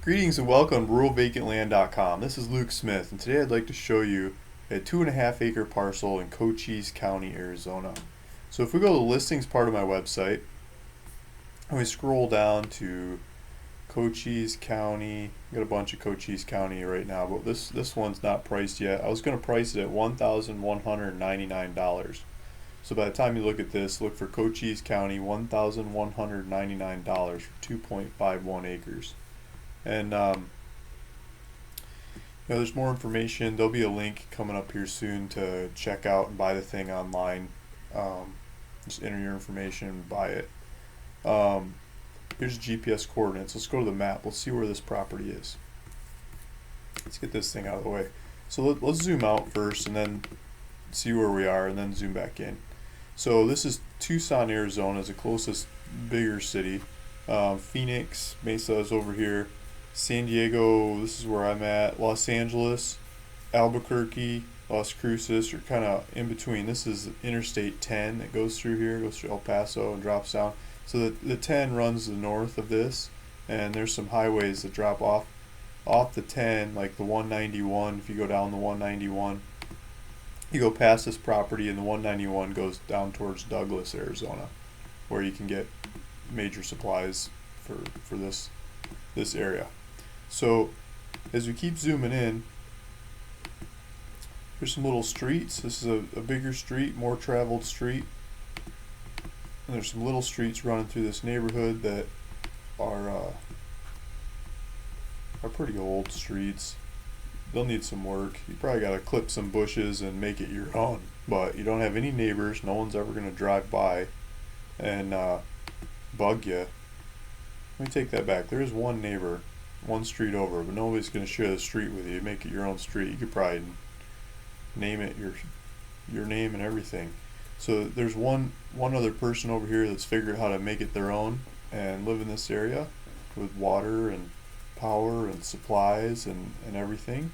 Greetings and welcome to ruralvacantland.com. This is Luke Smith, and today I'd like to show you a 2.5 acre parcel in Cochise County, Arizona. So if we go to the listings part of my website, and we scroll down to Cochise County, got a bunch of Cochise County right now, but this one's not priced yet. I was going to price it at $1,199. So by the time you look at this, look for Cochise County, $1,199 for 2.51 acres. And there's more information. There'll be a link coming up here soon to check out and buy the thing online. Just enter your information and buy it. Here's GPS coordinates. Let's go to the map. Let's see where this property is. Let's get this thing out of the way. So let's zoom out first and then see where we are and then zoom back in. So this is Tucson, Arizona, is the closest bigger city. Phoenix, Mesa is over here. San Diego, this is where I'm at. Los Angeles, Albuquerque, Las Cruces are kind of in between. This is Interstate 10 that goes through here, goes through El Paso and drops down. So the 10 runs the north of this, and there's some highways that drop off the 10, like the 191. If you go down the 191, you go past this property, and the 191 goes down towards Douglas, Arizona, where you can get major supplies for this area. So as we keep zooming in, there's some little streets. This is a bigger street, more traveled street. And there's some little streets running through this neighborhood that are pretty old streets. They'll need some work. You probably got to clip some bushes and make it your own. But you don't have any neighbors. No one's ever going to drive by and bug you. Let me take that back. There is one neighbor, one street over, but nobody's going to share the street with you. Make it your own street. You could probably name it your name and everything. So there's one other person over here that's figured out how to make it their own and live in this area with water and power and supplies and everything.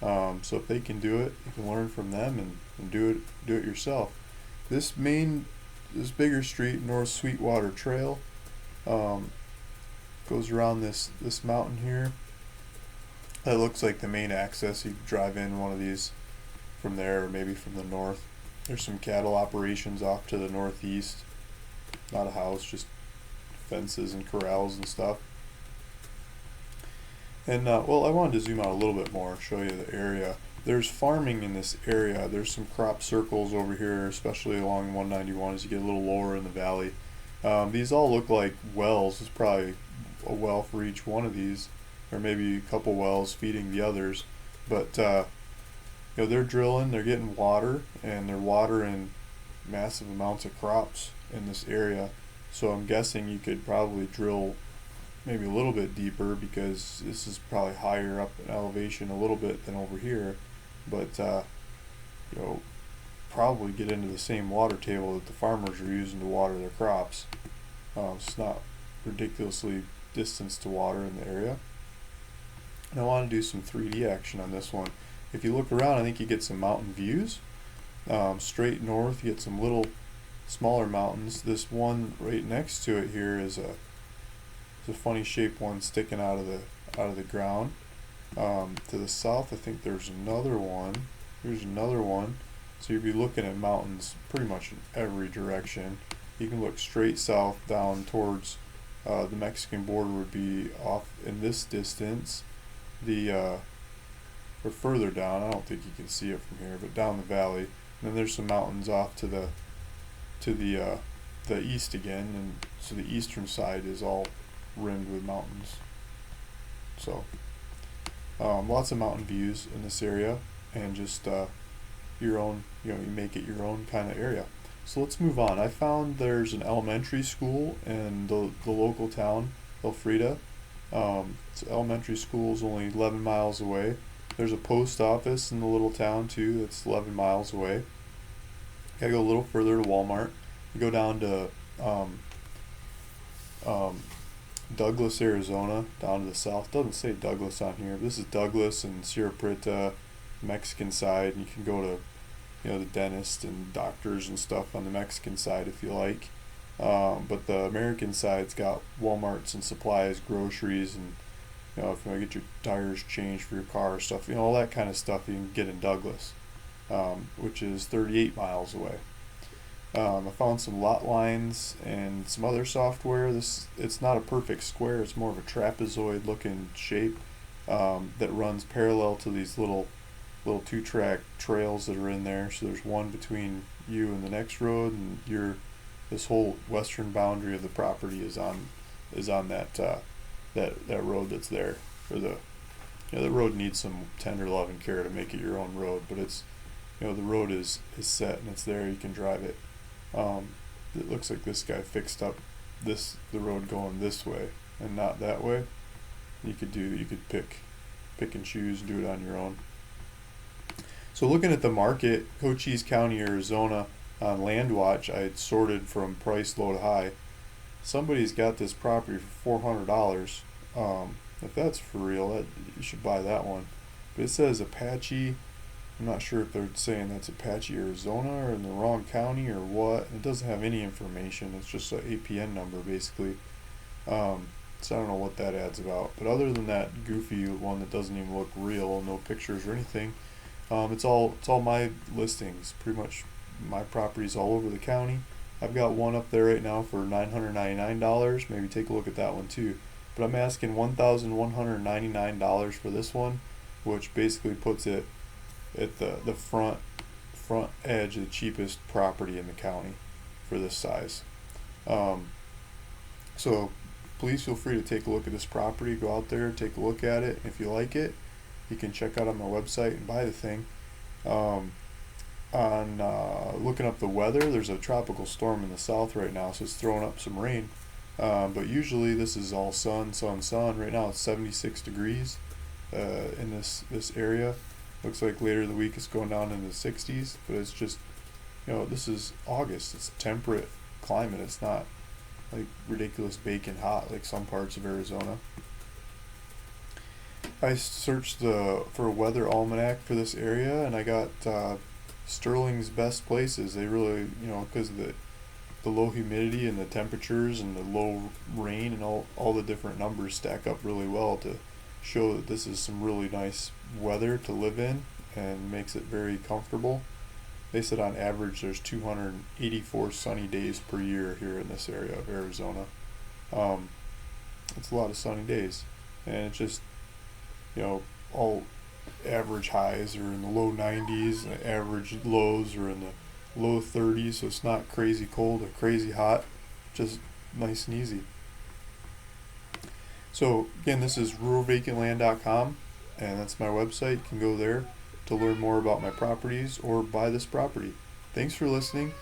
So if they can do it, you can learn from them and do it yourself. This bigger street, North Sweetwater Trail, goes around this mountain here. That looks like the main access. You can drive in one of these from there, or maybe from the north. There's some cattle operations off to the northeast. Not a house, just fences and corrals and stuff. And well, I wanted to zoom out a little bit more, show you the area. There's farming in this area. There's some crop circles over here, especially along 191 as you get a little lower in the valley. These all look like wells. There's probably a well for each one of these, or maybe a couple wells feeding the others. But they're drilling, they're getting water, and they're watering massive amounts of crops in this area. So I'm guessing you could probably drill maybe a little bit deeper, because this is probably higher up in elevation a little bit than over here. But probably get into the same water table that the farmers are using to water their crops. It's not ridiculously distance to water in the area. And I want to do some 3D action on this one. If you look around, I think you get some mountain views. Straight north, you get some little smaller mountains. This one right next to it here is a funny shaped one sticking out of the ground. To the south, I think there's another one. Here's another one. So you'd be looking at mountains pretty much in every direction. You can look straight south down towards the Mexican border would be off in this distance. Or further down, I don't think you can see it from here, but down the valley. And then there's some mountains off to the east again, and so the eastern side is all rimmed with mountains. So lots of mountain views in this area, and just your own, you make it your own kind of area. So let's move on. I found there's an elementary school in the local town, Elfrida. Elementary school is only 11 miles away. There's a post office in the little town too that's 11 miles away. Gotta go a little further to Walmart. You go down to Douglas, Arizona, down to the south. Doesn't say Douglas on here. This is Douglas and Sierra Prieta, Mexican side. And you can go to the dentist and doctors and stuff on the Mexican side if you like. But the American side's got Walmarts and supplies, groceries, and if you want to get your tires changed for your car or stuff, all that kind of stuff you can get in Douglas, which is 38 miles away. I found some lot lines and some other software. It's not a perfect square. It's more of a trapezoid looking shape that runs parallel to these little 2-track trails that are in there. So there's one between you and the next road, and this whole western boundary of the property is on that road that's there. Or the road needs some tender love and care to make it your own road, but it's the road is set and it's there. You can drive it. It looks like this guy fixed up the road going this way and not that way. You could pick and choose, do it on your own. So looking at the market, Cochise County, Arizona, on LandWatch, I had sorted from price low to high. Somebody's got this property for $400. If that's for real, you should buy that one. But it says Apache. I'm not sure if they're saying that's Apache, Arizona, or in the wrong county or what. It doesn't have any information. It's just an APN number, basically. So I don't know what that ad's about. But other than that goofy one that doesn't even look real, no pictures or anything, it's all my listings. Pretty much my properties all over the county. I've got one up there right now for $999. Maybe take a look at that one too. But I'm asking $1,199 for this one, which basically puts it at the front edge of the cheapest property in the county for this size. So please feel free to take a look at this property. Go out there, take a look at it. If you like it, you can check out on my website and buy the thing. Looking up the weather, there's a tropical storm in the south right now, so it's throwing up some rain. But usually this is all sun. Right now it's 76 degrees in this area. Looks like later in the week it's going down into the 60s, but it's just, this is August. It's temperate climate. It's not like ridiculous baking hot like some parts of Arizona. I searched for a weather almanac for this area, and I got Sterling's best places. They really, because of the low humidity and the temperatures and the low rain and all the different numbers stack up really well to show that this is some really nice weather to live in and makes it very comfortable. They said on average there's 284 sunny days per year here in this area of Arizona. It's a lot of sunny days, and it's just all average highs are in the low 90s, and average lows are in the low 30s, so it's not crazy cold or crazy hot, just nice and easy. So again, this is ruralvacantland.com, and that's my website. You can go there to learn more about my properties or buy this property. Thanks for listening.